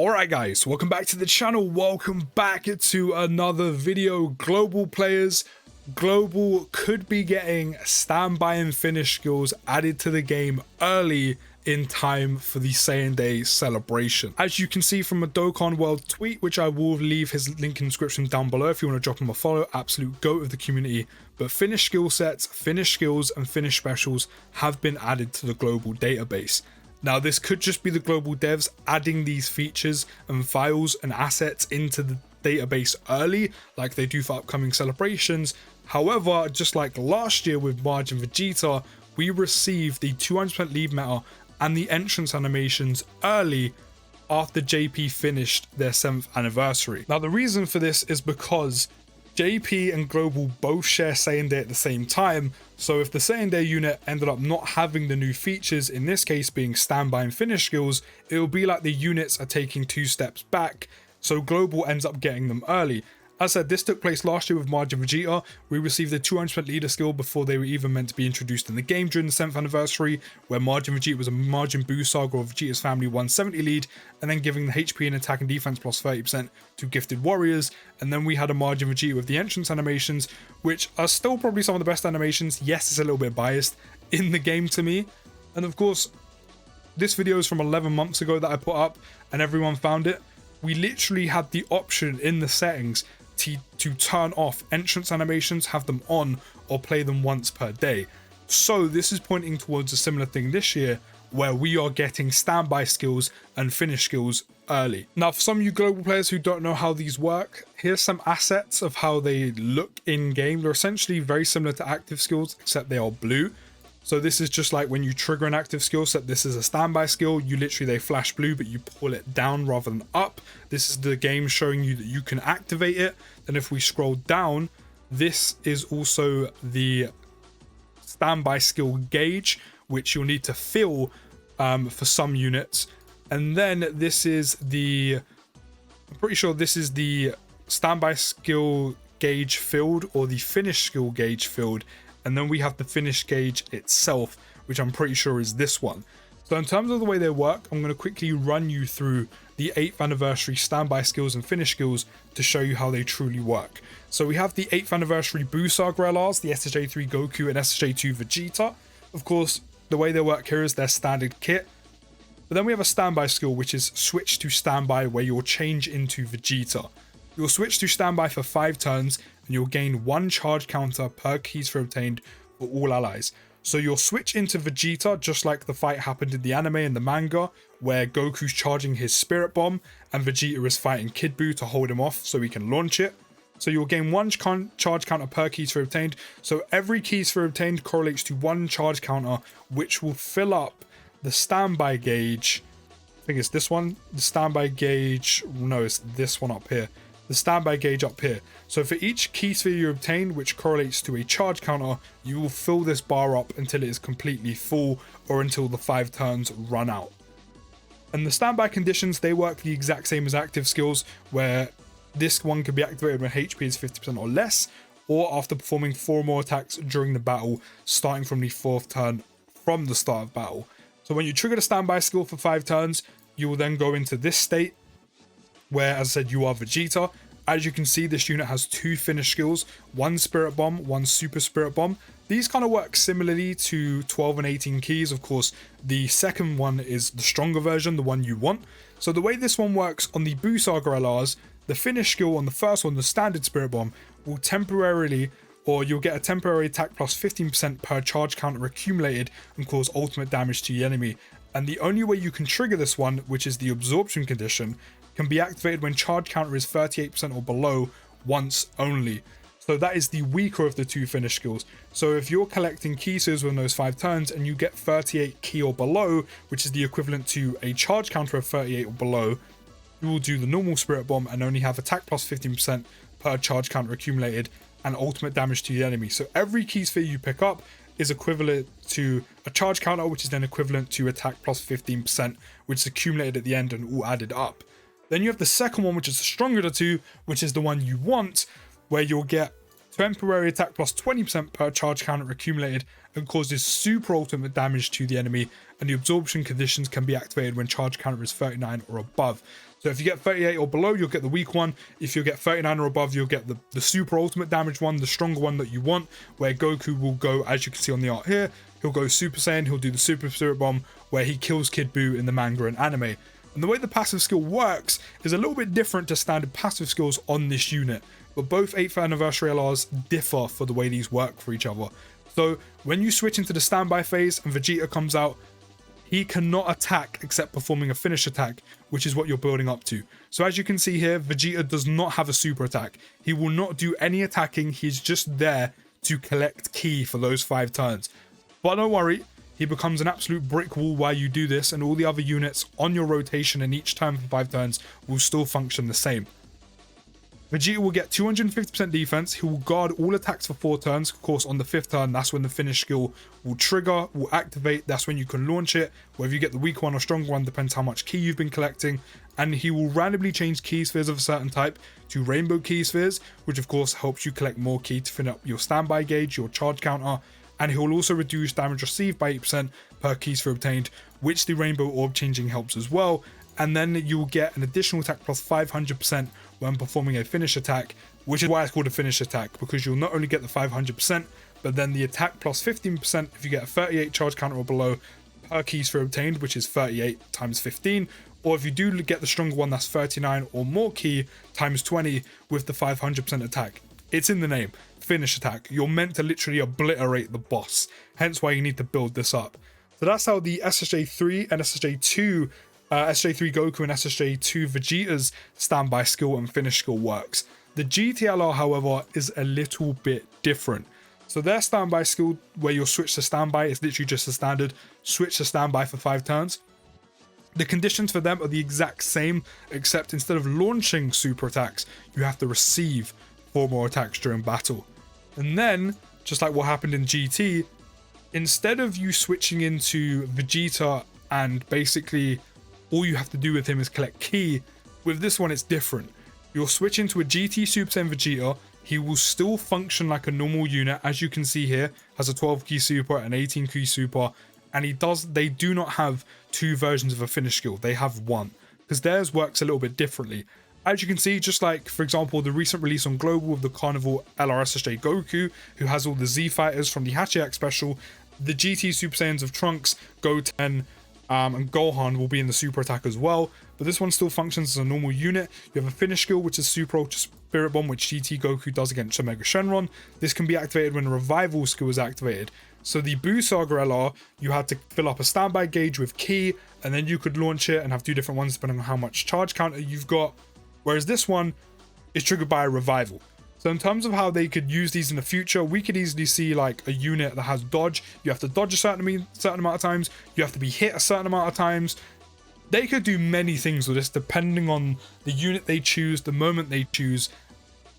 Alright guys, welcome back to the channel, welcome back to another video. Global players, Global could be getting standby and finish skills added to the game early in time for the Saiyan Day celebration. As you can see from a Dokkan World tweet, which I will leave his link in the description down below if you want to drop him a follow, absolute goat of the community. But finish skill sets, finish skills and finish specials have been added to the global database. Now this could just be the global devs adding these features and files and assets into the database early like they do for upcoming celebrations. However, just like last year with Marge and Vegeta, we received the 200% lead meta and the entrance animations early after JP finished their 7th anniversary. Now the reason for this is because JP and Global both share Saiyan Day at the same time, so if the Saiyan Day unit ended up not having the new features, in this case being standby and finish skills, it will be like the units are taking 2 steps back, so Global ends up getting them early. As I said, this took place last year with Marge and Vegeta. We received the 200% leader skill before they were even meant to be introduced in the game during the 7th anniversary, where Marge and Vegeta was a Majin Buu saga of Vegeta's family 170 lead, and then giving the HP and attack and defense plus 30% to gifted warriors. And then we had a Marge and Vegeta with the entrance animations, which are still probably some of the best animations. Yes, it's a little bit biased in the game to me. And of course, this video is from 11 months ago that I put up and everyone found it. We literally had the option in the settings to turn off entrance animations, have them on, or play them once per day. So this is pointing towards a similar thing this year, where we are getting standby skills and finish skills early. Now for some of you global players who don't know how these work, here's some assets of how they look in game. They're essentially very similar to active skills, except they are blue. So this is just like when you trigger an active skill set, this is a standby skill, they flash blue, but you pull it down rather than up. This is the game showing you that you can activate it. Then if we scroll down, this is also the standby skill gauge, which you'll need to fill for some units. And then this is I'm pretty sure this is the standby skill gauge filled or the finish skill gauge filled. And then we have the finish gauge itself, which I'm pretty sure is this one. So in terms of the way they work, I'm going to quickly run you through the 8th anniversary standby skills and finish skills to show you how they truly work. So we have the 8th anniversary Buu Saga LRs, the SSJ3 Goku and SSJ2 Vegeta. Of course, the way they work here is their standard kit. But then we have a standby skill, which is switch to standby, where you'll change into Vegeta. You'll switch to standby for 5 turns and you'll gain 1 charge counter per keys for obtained for all allies. So you'll switch into Vegeta just like the fight happened in the anime and the manga, where Goku's charging his spirit bomb and Vegeta is fighting Kid Buu to hold him off so he can launch it. So you'll gain 1 charge counter per keys for obtained. So every keys for obtained correlates to 1 charge counter, which will fill up the standby gauge. I think it's this one. The standby gauge, no, it's this one up here. The standby gauge up here. So for each key sphere you obtain, which correlates to a charge counter, you will fill this bar up until it is completely full or until the 5 turns run out. And the standby conditions, they work the exact same as active skills, where this one can be activated when HP is 50% or less, or after performing 4 more attacks during the battle, starting from the 4th turn from the start of battle. So when you trigger the standby skill for 5 turns, you will then go into this state, where, as I said, you are Vegeta. As you can see, this unit has 2 finish skills, 1 Spirit Bomb, 1 Super Spirit Bomb. These kind of work similarly to 12 and 18 keys. Of course, the second one is the stronger version, the one you want. So the way this one works on the Buu Saga LRs, the finish skill on the first one, the standard Spirit Bomb, will temporarily, or you'll get a temporary attack plus 15% per charge counter accumulated and cause ultimate damage to the enemy. And the only way you can trigger this one, which is the absorption condition, can be activated when charge counter is 38% or below once only. So that is the weaker of the 2 finish skills. So if you're collecting key spheres within those 5 turns and you get 38 key or below, which is the equivalent to a charge counter of 38 or below, you will do the normal Spirit Bomb and only have attack plus 15% per charge counter accumulated and ultimate damage to the enemy. So every key sphere you pick up is equivalent to a charge counter, which is then equivalent to attack plus 15%, which is accumulated at the end and all added up. Then you have the second one, which is the stronger of the 2, which is the one you want, where you'll get temporary attack plus 20% per charge counter accumulated and causes super ultimate damage to the enemy, and the absorption conditions can be activated when charge counter is 39 or above. So if you get 38 or below, you'll get the weak one. If you get 39 or above, you'll get the super ultimate damage one, the stronger one that you want, where Goku will go, as you can see on the art here, he'll go Super Saiyan, he'll do the Super Spirit Bomb, where he kills Kid Buu in the manga and anime. And the way the passive skill works is a little bit different to standard passive skills on this unit, but both 8th anniversary LRs differ for the way these work for each other. So when you switch into the standby phase and Vegeta comes out, he cannot attack except performing a finish attack, which is what you're building up to. So as you can see here, Vegeta does not have a super attack. He will not do any attacking. He's just there to collect ki for those 5 turns. But don't worry, he becomes an absolute brick wall while you do this, and all the other units on your rotation in each turn for 5 turns will still function the same. Vegeta will get 250% defense. He will guard all attacks for 4 turns. Of course, on the 5th turn, that's when the finish skill will trigger, will activate. That's when you can launch it. Whether you get the weak one or strong one depends how much ki you've been collecting. And he will randomly change ki spheres of a certain type to rainbow ki spheres, which of course helps you collect more ki to fill up your standby gauge, your charge counter. And he will also reduce damage received by 8% per ki sphere obtained, which the rainbow orb changing helps as well. And then you will get an additional attack plus 500% when performing a finish attack, which is why it's called a finish attack, because you'll not only get the 500%, but then the attack plus 15% if you get a 38 charge counter or below per ki sphere obtained, which is 38 times 15, or if you do get the stronger one, that's 39 or more ki times 20 with the 500% attack. It's in the name, finish attack. You're meant to literally obliterate the boss, hence why you need to build this up. So that's how the SSJ3 and SSJ2 SSJ3 Goku and SSJ2 Vegeta's standby skill and finish skill works. The GTLR, however, is a little bit different. So their standby skill, where you'll switch to standby, is literally just a standard switch to standby for 5 turns. The conditions for them are the exact same, except instead of launching super attacks, you have to receive 4 more attacks during battle. And then, just like what happened in GT, instead of you switching into Vegeta and basically all you have to do with him is collect ki, with this one it's different. You'll switch into a GT Super Saiyan Vegeta. He will still function like a normal unit, as you can see here, has a 12 ki super, an 18 ki super, and they do not have 2 versions of a finish skill, they have 1, because theirs works a little bit differently. As you can see, just like, for example, the recent release on Global of the Carnival LRSSJ Goku, who has all the Z fighters from the Hachiyak special, the GT Super Saiyans of Trunks, Goten, and Gohan will be in the super attack as well, but this one still functions as a normal unit. You have a finish skill, which is Super Ultra Spirit Bomb, which GT Goku does against Omega Shenron. This can be activated when a revival skill is activated. So the Buu Saga LR, you had to fill up a standby gauge with ki, and then you could launch it and have 2 different ones depending on how much charge counter you've got, whereas this one is triggered by a revival. So in terms of how they could use these in the future, we could easily see like a unit that has dodge. You have to dodge a certain amount of times. You have to be hit a certain amount of times. They could do many things with this depending on the unit they choose, the moment they choose,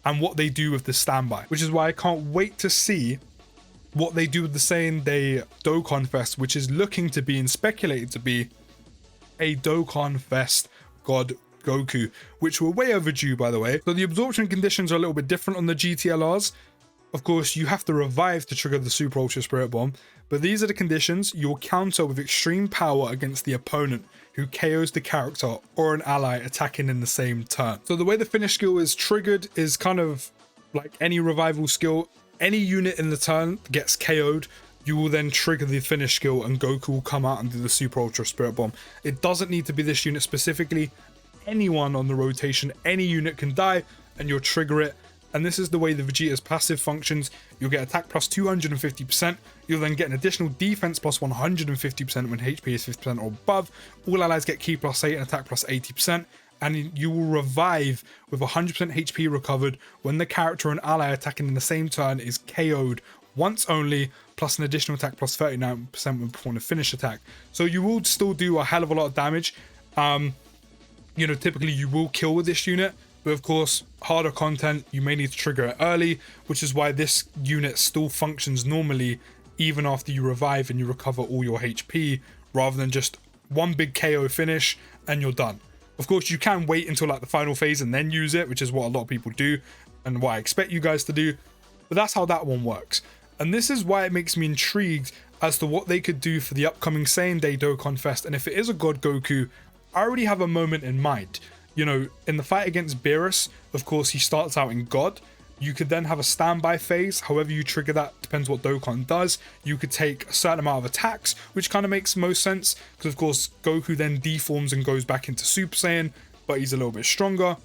and what they do with the standby. Which is why I can't wait to see what they do with the Saiyan Day Dokkan Fest, which is looking to be and speculated to be a Dokkan Fest God Goku, which were way overdue, by the way. So the absorption conditions are a little bit different on the GTLRs. Of course, you have to revive to trigger the Super Ultra Spirit Bomb, but these are the conditions. You'll counter with extreme power against the opponent who KOs the character or an ally attacking in the same turn. So the way the finish skill is triggered is kind of like any revival skill. Any unit in the turn gets KO'd, you will then trigger the finish skill and Goku will come out and do the Super Ultra Spirit Bomb. It doesn't need to be this unit specifically. Anyone on the rotation, any unit can die and you'll trigger it. And this is the way the Vegeta's passive functions. You'll get attack plus 250%. You'll then get an additional defense plus 150% when HP is 50% or above. All allies get ki plus 8 and attack plus 80%. And you will revive with 100% HP recovered when the character and ally attacking in the same turn is KO'd once only, plus an additional attack plus 39% when performing a finish attack. So you will still do a hell of a lot of damage. You know, typically you will kill with this unit, but of course, harder content, you may need to trigger it early, which is why this unit still functions normally even after you revive and you recover all your HP, rather than just one big KO finish and you're done. Of course, you can wait until like the final phase and then use it, which is what a lot of people do and what I expect you guys to do, but that's how that one works. And this is why it makes me intrigued as to what they could do for the upcoming Saiyan Day Dokkan Fest. And if it is a God Goku, I already have a moment in mind. you know, in the fight against Beerus, of course, he starts out in God. You could then have a standby phase. However you trigger that depends what Dokkan does. You could take a certain amount of attacks, which kind of makes most sense because of course Goku then deforms and goes back into Super Saiyan, but he's a little bit stronger.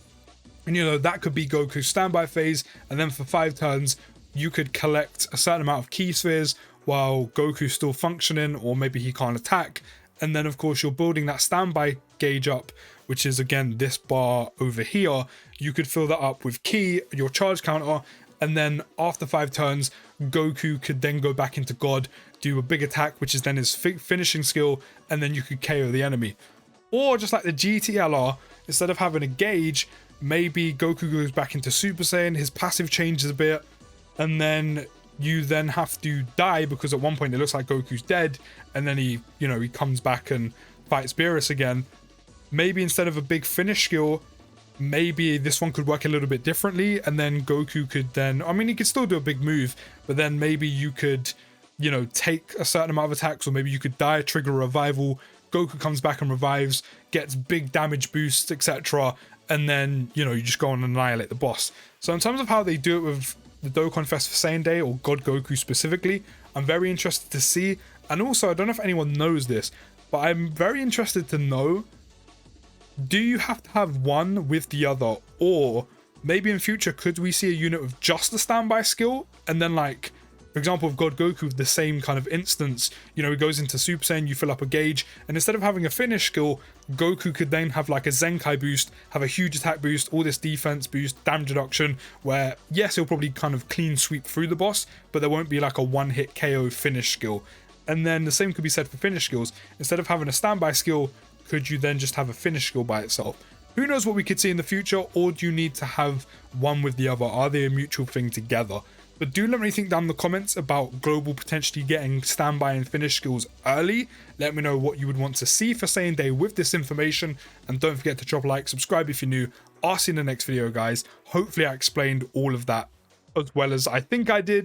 And you know, that could be Goku's standby phase. And then for 5 turns, you could collect a certain amount of key spheres while Goku's still functioning, or maybe he can't attack. And then of course you're building that standby gauge up, which is again this bar over here. You could fill that up with ki, your charge counter, and then after 5 turns, Goku could then go back into God, do a big attack, which is then his finishing skill, and then you could KO the enemy. Or just like the GTLR, instead of having a gauge, maybe Goku goes back into Super Saiyan, his passive changes a bit, and then you then have to die because at one point it looks like Goku's dead, and then he, you know, he comes back and fights Beerus again. Maybe instead of a big finish skill, maybe this one could work a little bit differently, and then Goku could then, I mean, he could still do a big move, but then maybe you could, you know, take a certain amount of attacks, or maybe you could die, trigger a revival, Goku comes back and revives, gets big damage boosts, etc., and then, you know, you just go on and annihilate the boss. So in terms of how they do it with the Dokkan Fest for Saiyan Day, or God Goku specifically, I'm very interested to see. And also, I don't know if anyone knows this, but I'm very interested to know, do you have to have one with the other, or maybe in future could we see a unit with just a standby skill, and then like, for example, with God Goku, the same kind of instance, you know, he goes into Super Saiyan, you fill up a gauge, and instead of having a finish skill, Goku could then have like a Zenkai boost, have a huge attack boost, all this defense boost, damage reduction, where yes, he'll probably kind of clean sweep through the boss, but there won't be like a one-hit KO finish skill. And then the same could be said for finish skills. Instead of having a standby skill, could you then just have a finish skill by itself? Who knows what we could see in the future, or do you need to have one with the other? Are they a mutual thing together? But do let me think down in the comments about Global potentially getting standby and finish skills early. Let me know what you would want to see for Saiyan Day with this information. And don't forget to drop a like, subscribe if you're new. I'll see you in the next video, guys. Hopefully I explained all of that as well as I think I did.